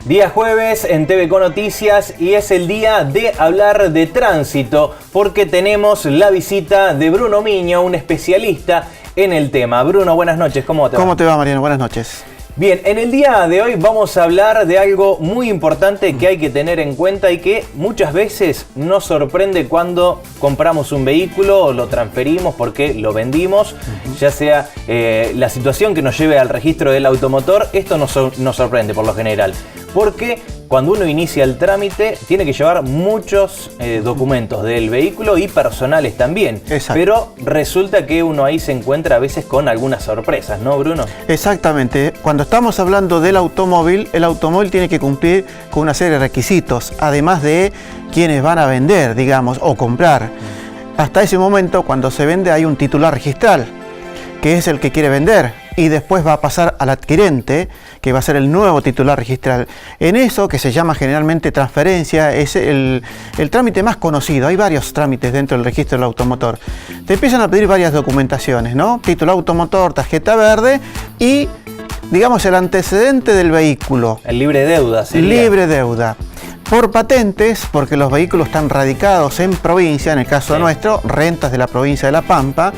Día jueves en TVC Noticias y es el día de hablar de tránsito porque tenemos la visita de Bruno Miño, un especialista en el tema. Bruno, buenas noches, ¿cómo te va? ¿Cómo te va, Mariano? Buenas noches. Bien, en el día de hoy vamos a hablar de algo muy importante que hay que tener en cuenta y que muchas veces nos sorprende cuando compramos un vehículo o lo transferimos porque lo vendimos, ya sea la situación que nos lleve al registro del automotor. Esto nos sorprende por lo general, porque cuando uno inicia el trámite tiene que llevar muchos documentos del vehículo y personales también. Exacto. Pero resulta que uno ahí se encuentra a veces con algunas sorpresas, ¿no, Bruno? Exactamente. Cuando estamos hablando del automóvil, el automóvil tiene que cumplir con una serie de requisitos, además de quienes van a vender, digamos, o comprar. Hasta ese momento, cuando se vende, hay un titular registral, que es el que quiere vender, y después va a pasar al adquirente, que va a ser el nuevo titular registral. En eso, que se llama generalmente transferencia, es el trámite más conocido. Hay varios trámites dentro del registro del automotor. Te empiezan a pedir varias documentaciones, ¿no? Título automotor, tarjeta verde y, digamos, el antecedente del vehículo. El libre deuda sería. Libre deuda. Por patentes, porque los vehículos están radicados en provincia, en el caso nuestro, rentas de la provincia de La Pampa,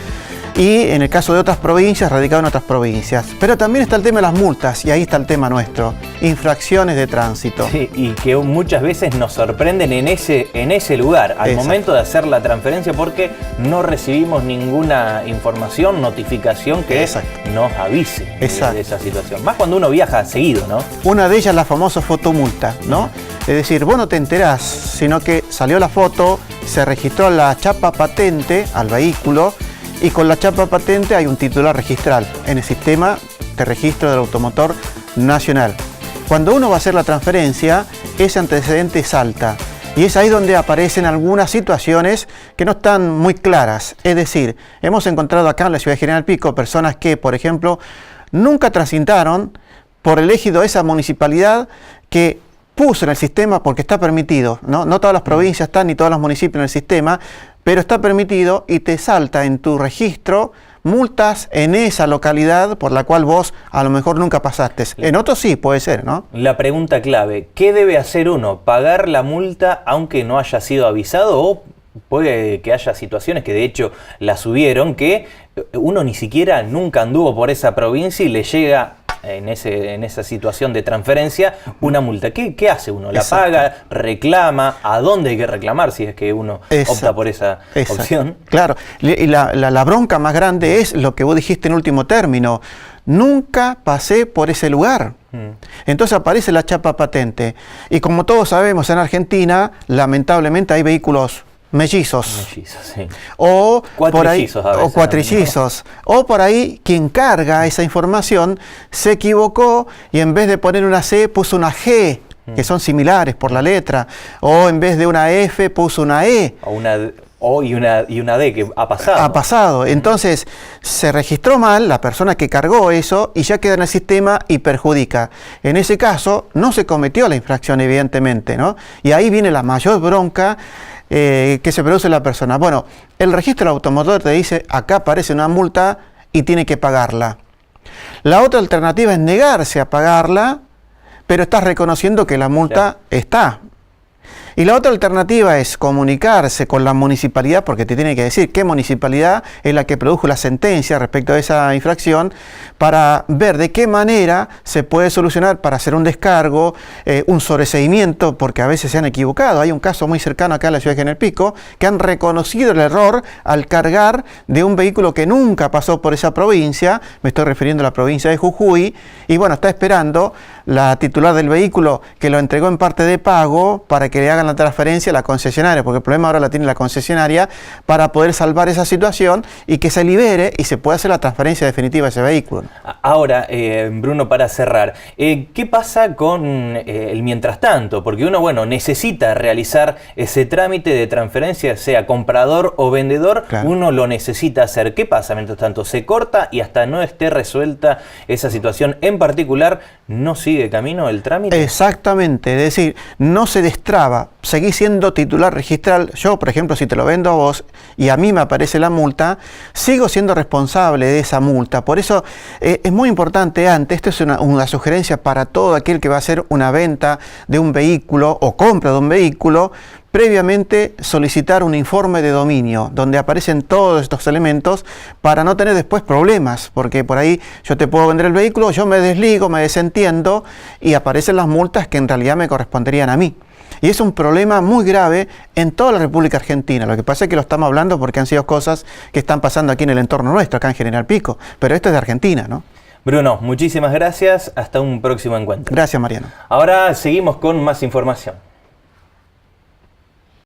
y en el caso de otras provincias, radicado en otras provincias. Pero también está el tema de las multas, y ahí está el tema nuestro, infracciones de tránsito. Sí, y que muchas veces nos sorprenden en ese lugar, al momento de hacer la transferencia, porque no recibimos ninguna información, notificación que nos avise de esa situación. Más cuando uno viaja seguido, ¿no? Una de ellas, la famosa fotomulta, ¿no? Es decir, vos no te enterás, sino que salió la foto, se registró la chapa patente al vehículo, y con la chapa patente hay un titular registral en el sistema de registro del automotor nacional. Cuando uno va a hacer la transferencia, ese antecedente salta. Y es ahí donde aparecen algunas situaciones que no están muy claras. Es decir, hemos encontrado acá en la ciudad de General Pico personas que, por ejemplo, nunca transitaron por el ejido de esa municipalidad que puso en el sistema, porque está permitido, ¿no? No todas las provincias están ni todos los municipios en el sistema, pero está permitido y te salta en tu registro multas en esa localidad por la cual vos a lo mejor nunca pasaste. En otros sí, puede ser, ¿no? La pregunta clave, ¿qué debe hacer uno? ¿Pagar la multa aunque no haya sido avisado? ¿O puede que haya situaciones que de hecho la subieron, que uno ni siquiera nunca anduvo por esa provincia y le llega en esa situación de transferencia una multa? ¿Qué hace uno? ¿La paga? ¿Reclama? ¿A dónde hay que reclamar si es que uno opta por esa opción? Claro, y la bronca más grande es lo que vos dijiste en último término. Nunca pasé por ese lugar. Entonces aparece la chapa patente. Y como todos sabemos, en Argentina, lamentablemente hay vehículos mellizos, sí. O cuatrillizos, cuatrillizos, o por ahí quien carga esa información se equivocó y en vez de poner una C puso una G, que son similares por la letra, o en vez de una F puso una E. Y una D, que ha pasado. Ha pasado. Entonces, se registró mal la persona que cargó eso y ya queda en el sistema y perjudica. En ese caso, no se cometió la infracción, evidentemente, ¿no? Y ahí viene la mayor bronca que se produce en la persona. Bueno, el registro del automotor te dice, acá aparece una multa y tiene que pagarla. La otra alternativa es negarse a pagarla, pero estás reconociendo que la multa está. Y la otra alternativa es comunicarse con la municipalidad, porque te tiene que decir qué municipalidad es la que produjo la sentencia respecto a esa infracción, para ver de qué manera se puede solucionar para hacer un descargo, un sobreseimiento, porque a veces se han equivocado. Hay un caso muy cercano acá en la ciudad de General Pico, que han reconocido el error al cargar de un vehículo que nunca pasó por esa provincia, me estoy refiriendo a la provincia de Jujuy, y bueno, está esperando la titular del vehículo que lo entregó en parte de pago para que le hagan la transferencia a la concesionaria, porque el problema ahora la tiene la concesionaria, para poder salvar esa situación y que se libere y se pueda hacer la transferencia definitiva de ese vehículo. Ahora, Bruno, para cerrar, ¿qué pasa con el mientras tanto? Porque uno, bueno, necesita realizar ese trámite de transferencia, sea comprador o vendedor, uno lo necesita hacer. ¿Qué pasa mientras tanto? Se corta y hasta no esté resuelta esa situación en particular, ¿no sigue camino el trámite? Exactamente, es decir, no se destraba. seguís siendo titular registral. Yo, por ejemplo, si te lo vendo a vos y a mí me aparece la multa, sigo siendo responsable de esa multa. Por eso es muy importante antes, esto es una sugerencia para todo aquel que va a hacer una venta de un vehículo o compra de un vehículo, previamente solicitar un informe de dominio donde aparecen todos estos elementos para no tener después problemas, porque por ahí yo te puedo vender el vehículo, yo me desligo, me desentiendo y aparecen las multas que en realidad me corresponderían a mí. Y es un problema muy grave en toda la República Argentina. Lo que pasa es que lo estamos hablando porque han sido cosas que están pasando aquí en el entorno nuestro, acá en General Pico, pero esto es de Argentina, ¿no? Bruno, muchísimas gracias. Hasta un próximo encuentro. Gracias, Mariano. Ahora seguimos con más información.